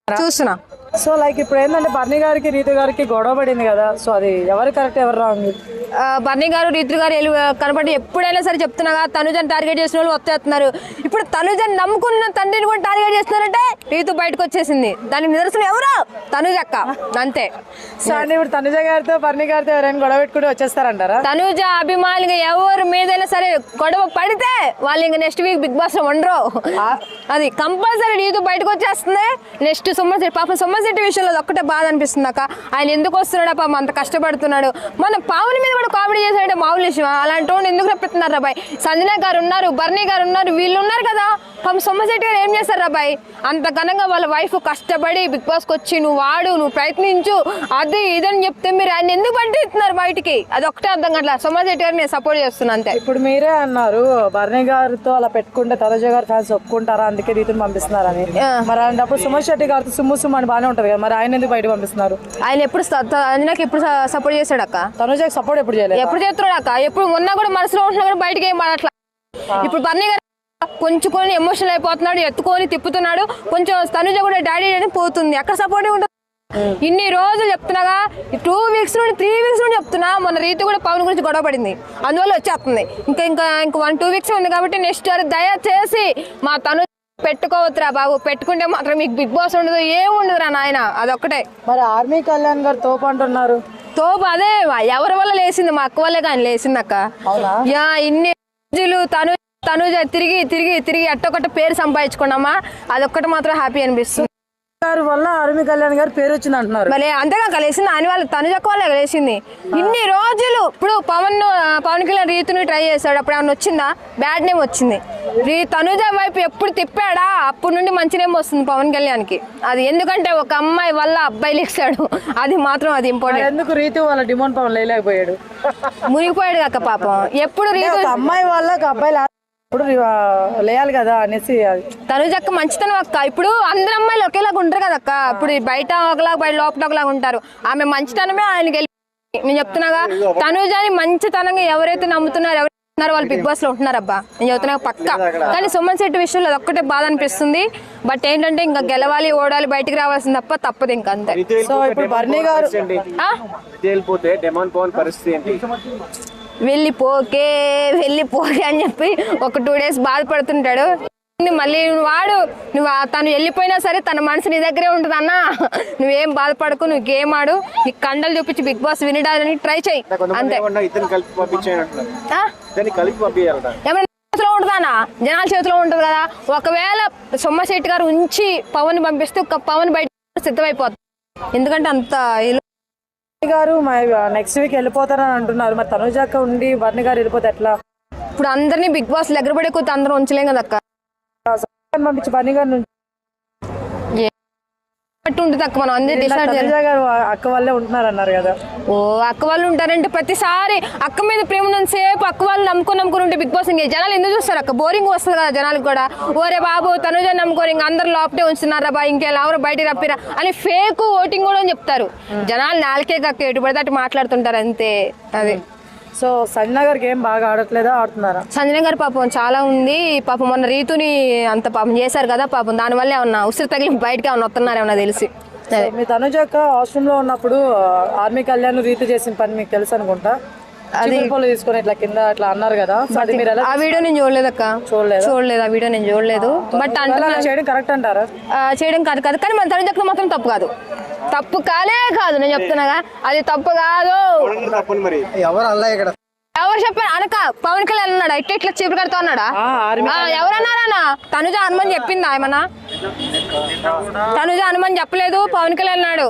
చూస్తున్నా. So like ఇప్పుడు ఏంటంటే బర్నీ గారికి రీతు గారికి గొడవ పడింది కదా, సో అది ఎవరు కరెక్ట్ ఎవరు రాంగ్? బర్నీ గారు రీతు గారు కనబడి ఎప్పుడైనా సరే చెప్తున్నాగా తనుజని టార్గెట్ చేసిన వాళ్ళు వస్తున్నారు. ఇప్పుడు తనుజని నమ్ముకున్న తండ్రిని కూడా టార్గెట్ చేస్తున్నారంటే రీతు బయటకు వచ్చేసింది. దానికి నిదర్శనం ఎవరు? తనుజ అక్క, అంతే. సో అంటే ఇప్పుడు తనుజ గారితో బర్నీ గారితో ఎవరైనా గొడవ పెట్టుకుంటూ వచ్చేస్తారంటారా? తనుజ అభిమానులుగా ఎవరి మీదైనా సరే గొడవ పడితే వాళ్ళు ఇంకా నెక్స్ట్ వీక్ బిగ్ బాస్ లో ఉండరు. అది కంపల్సరీ రీతు బయటకు వచ్చేస్తుంది. నెక్స్ట్ సొమ్మశెట్టి, పాపం సొమ్మశెట్టి విషయంలో ఒక్కటే బాధ అనిపిస్తుంది అక్క. ఆయన ఎందుకు వస్తున్నాడు పాపం, అంత కష్టపడుతున్నాడు. మన పావుని మీద కూడా కామెడీ చేసాడంటే మామూలు విషయం. అలాంటి వాడిని ఎందుకు రప్పిస్తున్నారు రాబాయ్? సంజన గారు ఉన్నారు, బర్నీ గారు ఉన్నారు, వీళ్ళు ఉన్నారు కదా. పాపం సొమ్మశెట్టి గారు ఏం చేస్తారు రాబాయ్? అంత ఘనంగా వాళ్ళ వైఫ్ కష్టపడి బిగ్ బాస్కి వచ్చి నువ్వు వాడు, నువ్వు ప్రయత్నించు, అది ఇదని చెప్తే మీరు ఆయన ఎందుకు పండిస్తున్నారు బయటికి? అది ఒకటే అర్థం కావట్లేదు. సోమశెట్టి గారిని నేను సపోర్ట్ చేస్తున్నా అంతే. ఇప్పుడు మీరే అన్నారు బర్నీ గారితో అలా పెట్టుకుంటే తనుజ గారు ఫ్యాన్స్ ఒప్పుకుంటారా, అందుకే రీతిని పంపిస్తున్నారని. మరి అలాంటప్పుడు సోమశెట్టి గారితో సుమ్ము అని బాగానే ఉంటది కదా, మరి ఆయన ఎందుకు బయట పంపిస్తున్నారు? ఆయన ఎప్పుడు అంజనాకి ఎప్పుడు సపోర్ట్ చేశాడు అక్క? తనుజకి సపోర్ట్ ఎప్పుడు చేయలేదు. ఎప్పుడు చేస్తున్నాడు అక్క? ఎప్పుడు మొన్న కూడా మనసులో ఉంటున్నా కూడా బయటకి ఏం మాట్లా. ఇప్పుడు బర్నీ గారు కొంచెం కొన్ని ఎమోషనల్ అయిపోతున్నాడు, ఎత్తుకొని తిప్పుతున్నాడు. కొంచెం తనుజ కూడా డాడీ అని పోతుంది. అక్కడ సపోర్ట్ ఉంటుంది. ఇన్ని రోజులు చెప్తున్నాగా, 2 వీక్స్ నుండి 3 వీక్స్ నుండి చెప్తున్నా. మొన్న రీతి కూడా పవన్ గురించి గొడవ పడింది, అందువల్ల వచ్చేస్తుంది. ఇంకా 1-2 వీక్స్ ఉంది కాబట్టి నెక్స్ట్ ఇయర్ దయచేసి మా తను పెట్టుకోవచ్చురా బాబు. పెట్టుకుంటే మాత్రం మీకు బిగ్ బాస్ ఉండదు, ఏముండదురా నాయన, అదొక్కటే. మరి ఆర్మీ కళ్యాణ్ గారు తోపు అంటున్నారు. తోపు అదే ఎవరి వల్ల లేసింది? మా అక్క వల్లే కానీ లేసింది అక్క. యా ఇన్ని రోజులు తనుజ తిరిగి తిరిగి తిరిగి అట్టొక్కటి పేరు సంపాదించుకున్నామా, అదొక్కటి మాత్రం హ్యాపీ అనిపిస్తుంది. వల్ల ఆర్మీ కళ్యాణ్ గారు పేరు వచ్చింది అంటున్నారు. మళ్ళీ అంతేగా కలిసింది అని వాళ్ళు తనుజక్క వల్ల కలిసింది. ఇన్ని రోజులు ఇప్పుడు పవన్ కళ్యాణ్ రీతుని ట్రై చేశాడు, అప్పుడు ఏమన్నా వచ్చిందా? బ్యాడ్ నేమ్ వచ్చింది. తనుజ వైపు ఎప్పుడు తిప్పాడా అప్పుడు నుండి మంచి నేమ్ వస్తుంది పవన్ కళ్యాణ్కి. అది ఎందుకంటే ఒక అమ్మాయి వల్ల అబ్బాయి లేచాడు, అది మాత్రం అది ఇంపార్టెంట్. ఎందుకు రీతు వాళ్ళ డిమాండ్ పవన్ లేకపోయాడు, మునిగిపోయాడు కాక పాపం. ఎప్పుడు రీతు అమ్మాయి వాళ్ళ అబ్బాయి ఇప్పుడు లేయాలి కదా అనేసి. తనుజక్క మంచితనం అక్క. ఇప్పుడు అందరు అమ్మాయిలు ఒకేలాగా ఉంటారు కదా అక్క. ఇప్పుడు బయట ఒకలాగా బయట లోపల ఒకలాగా ఉంటారు. ఆమె మంచితనమే ఆయనకి వెళ్ళి నేను చెప్తున్నాగా. తనుజని మంచితనంగా ఎవరైతే నమ్ముతున్నారో వాళ్ళు బిగ్ బాస్ లో ఉంటున్నారు అబ్బా, నేను చెప్తున్నా పక్క. కానీ సోమశెట్టి విషయంలో అది ఒక్కటే బాధ అనిపిస్తుంది. బట్ ఏంటంటే ఇంకా గెలవాలి, ఓడాలి, బయటికి రావాల్సింది తప్పదు ఇంకా అంతే. సో ఇప్పుడు బర్నీ గారు వెళ్ళిపోకే అని చెప్పి ఒక 2 డేస్ బాధపడుతుంటాడు. మళ్ళీ నువ్వు తను వెళ్ళిపోయినా సరే తన మనసు నీ దగ్గరే ఉంటుంది అన్న. నువ్వేం బాధపడకు, నువ్వు గేమ్ ఆడు, నీ కండలు చూపించి బిగ్ బాస్ వినడానికి ట్రై చేయి అంతే. ఏమైనా చేతిలో ఉంటుందన్నా? జనాల చేతిలో ఉంటుంది కదా. ఒకవేళ సోమశెట్టి గారు ఉంచి పవన్ పంపిస్తే పవన్ బయట సిద్ధమైపోతుంది. ఎందుకంటే అంత గారు నెక్స్ట్ వీక్ వెళ్ళిపోతారని అంటున్నారు. మరి తనుజాక ఉండి బర్నీ గారు వెళ్ళిపోతే ఎట్లా? ఇప్పుడు అందరినీ బిగ్ బాస్ దగ్గర పడే కొద్ది అందరూ ఉంచలేం కదా అక్క. పంపించి బర్నీ గారి నుంచి ఉంటుంది అక్క. మనం అందరూ డిసైడ్ అక్క వాళ్ళే ఉంటున్నారు అన్నారు కదా. ఓ అక్క వాళ్ళు ఉంటారంటే ప్రతిసారి అక్క మీద ప్రేమ సేపు అక్క వాళ్ళు నమ్ముకొని ఉంటే బిగ్ బాస్ ఇంకా జనాలు ఎందుకు చూస్తారు అక్క? బోరింగ్ వస్తుంది కదా జనాలకు కూడా. ఓరే బాబు తనుజ నమ్ముకోరు, ఇంకా అందరు లోపటే ఉంచుతున్నారా బా, ఇంకెవరు బయట రప్పిరా అని ఫేక్ ఓటింగ్ కూడా చెప్తారు. జనాలు నాలుకే కక్క ఎటు పడితే అటు మాట్లాడుతుంటారు అంతే. అది సో సంజన గారికి ఏం బాగా ఆడట్లేదా, ఆడుతున్నారా? సంజన గారి పాపం చాలా ఉంది. పాపం మొన్న రీతుని అంత పాపం చేశారు కదా పాపం, దానివల్ల ఏమన్నా ఉసిరి తగిలి బయటకి ఏమన్నా వస్తున్నారు ఏమన్నా తెలిసి. మీ తనుజాక హాస్టల్ లో ఉన్నప్పుడు ఆర్మీ కళ్యాణ్ రీతు చేసిన పని మీకు తెలుసు అనుకుంటా. అది తీసుకొని ఇట్లా కింద అట్లా అన్నారు కదా, ఆ వీడియో నేను చూడలేదు అక్క. చూడలేదు ఆ వీడియో నేను చూడలేదు. బట్ అంటే చేయడం కరెక్ట్ అంటారా? చేయడం కాదు కానీ మన తనుజాక మాత్రం తప్పు కాదు. తప్పు కాదు నేను చెప్తున్నాగా, అది తప్పు కాదు. ఎవరు చెప్పారు అనక? పవన్ కళ్యాణ్ అన్నాడా ఇట్లా చీపురు కడుతూ అన్నాడా? ఎవరన్నారా? తనుజ హనుమని చెప్పిందా ఏమన్నా? తనుజ హనుమని చెప్పలేదు, పవన్ కళ్యాణ్ అన్నాడు.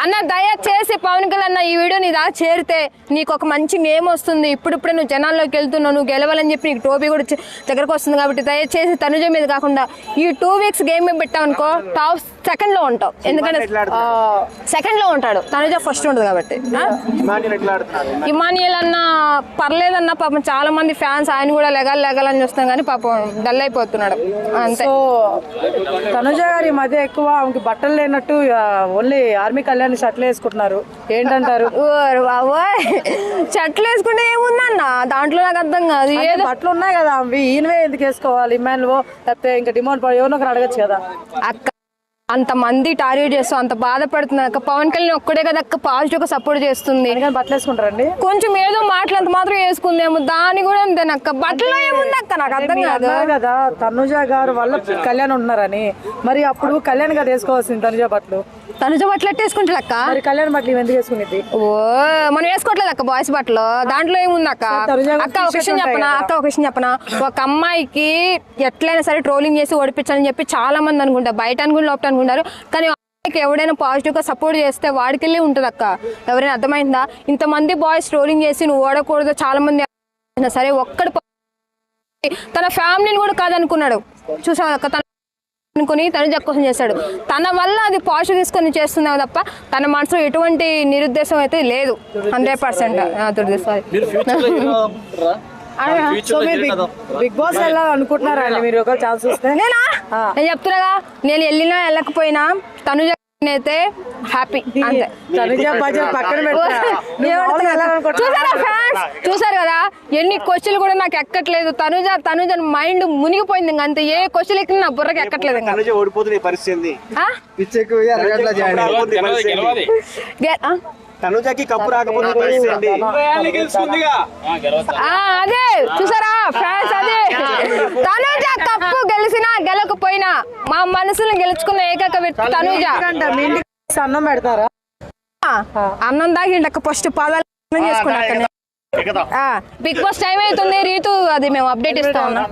అన్న దయచేసి పవన్ కళ్యాణ్ ఈ వీడియో నీ దాకా చేరితే నీకు ఒక మంచి నేమ్ వస్తుంది. ఇప్పుడిప్పుడే నువ్వు జనాల్లోకి వెళ్తున్నావు, నువ్వు గెలవాలని చెప్పి నీకు టోపీ కూడా దగ్గరకు వస్తుంది. కాబట్టి దయచేసి తనుజ మీద కాకుండా ఈ 2 వీక్స్ గేమ్ మీద పెట్టావు అనుకో, టాప్ 2nd లో ఉంటావు. ఎందుకంటే 2nd లో ఉంటాడు, తనుజ ఫస్ట్ ఉంటుంది కాబట్టి. ఇమానియల్ అన్న పర్లేదన్న పాపం చాలా మంది ఫ్యాన్స్ ఆయన కూడా లెగాలని చూస్తాం కానీ పాపం డల్ అయిపోతున్నాడు అంతే. తనుజ గారి మధ్య ఎక్కువ ఆమెకి బట్టలు లేనట్టు ఓన్లీ ఆర్మీ కళ్యాణ్ షర్ట్లు వేసుకుంటున్నారు, ఏంటంటారు? షర్ట్లు వేసుకుంటే ఏముందన్న దాంట్లో? నాకు అర్థం కాదు. ఏదో బట్టలు ఉన్నాయి కదా అవి ఈయనవే ఎందుకు వేసుకోవాలి? ఇమాన్లో లేకపోతే ఇంకా డిమాండ్ ఎవరినో ఒకరు అడగచ్చు కదా అక్క. అంత మంది టార్గెట్ చేస్తూ అంత బాధపడుతున్నారు అక్క. పవన్ కళ్యాణ్ ఒక్కడే కదా అక్క పాజిటివ్ గా సపోర్ట్ చేస్తుంది. అందుకని బట్టలు వేసుకుంటారండి. కొంచెం ఏదో మాటలంత మాత్రం వేసుకుందేమో, దాని కూడా అంతేనక్క. బట్టలో ఏముంది అక్క, నాకు అర్థం మీరు కాదు. అన్నారు కదా తనుజ గారు వల్ల కళ్యాణ్ ఉంటున్నారని, మరి అప్పుడు కళ్యాణ్ గారు వేసుకోవాల్సింది తనుజ బట్టలు. తనుజ బట్టలు ఎట్టేసుకుంటాడు అక్క. మరి కళ్యాణ్ బట్టలు ఎందుకు వేసుకునేది? ఓ మనం వేసుకోవట్లేదు అక్క బాయ్స్ బట్టలు, దాంట్లో ఏముంది అక్క. అక్క ఒక విషయం చెప్పనా, ఒక అమ్మాయికి ఎట్లయినా సరే ట్రోలింగ్ చేసి ఓడిపించాలని చెప్పి చాలా మంది అనుకుంటారు, బయట అనుకుని లోపల అనుకుంటారు. కానీ అమ్మాయికి ఎవడైనా పాజిటివ్ గా సపోర్ట్ చేస్తే వాడికెళ్ళి ఉంటది అక్క. ఎవరైనా అర్థమైందా? ఇంతమంది బాయ్స్ ట్రోలింగ్ చేసి నువ్వు ఓడకూడదు చాలా మంది సరే, ఒక్కడు తన ఫ్యామిలీని కూడా కాదనుకున్నాడు. చూసా అక్క, తన అనుకుని తనుజ కోసం చేశాడు. తన వల్ల అది పాజిటివ్ తీసుకొని చేస్తున్నావు తప్ప తన మనసులో ఎటువంటి నిరుద్దేశం అయితే లేదు. 100%. సో మీరు బిగ్ బాస్ ఎలా అనుకుంటున్నారా అండి మీరు ఒకవేళ ఛాన్స్ వస్తే? నేనా నేను చెప్తున్నాగా, నేను వెళ్ళినా వెళ్ళకపోయినా తనుజ అయితే హ్యాపీ అంతే. తనుజ బాజా పక్కన పెడతారా? నువ్వు మామూలుగా వెళ్ళాలనుకుంటున్నావా? చూసారా ఫ్యాన్స్, చూసారు కదా ఎన్ని క్వశ్చన్లు కూడా నాకు ఎక్కట్లేదు. తనుజ మైండ్ మునిగిపోయింది. ఇంకా అంతే, ఏ క్వశ్చన్ ఎక్కినా నా బుర్రకి ఎక్కట్లేదు. ఇంకా తనుజ ఓడిపోతుంది పరిస్థితి. ఆ? తనుజకి కప్పు రాకపోతే పరిస్థితి. అదే చూసారా ఫ్యాన్స్, అదే తనుజ కప్పు గెలిచినా గెలకపోయినా మా మనసులను గెలుచుకున్న ఏకైక వ్యక్తి తనుజ. మీ ఇంటికి అన్నం పెడతారా? అన్నం దాగిండక్క ఫస్ట్ పాదాలు చేసుకున్నాక. బిగ్ బాస్ టైం అవుతుంది రీతు, అది మేము అప్డేట్ ఇస్తా ఉన్నాం.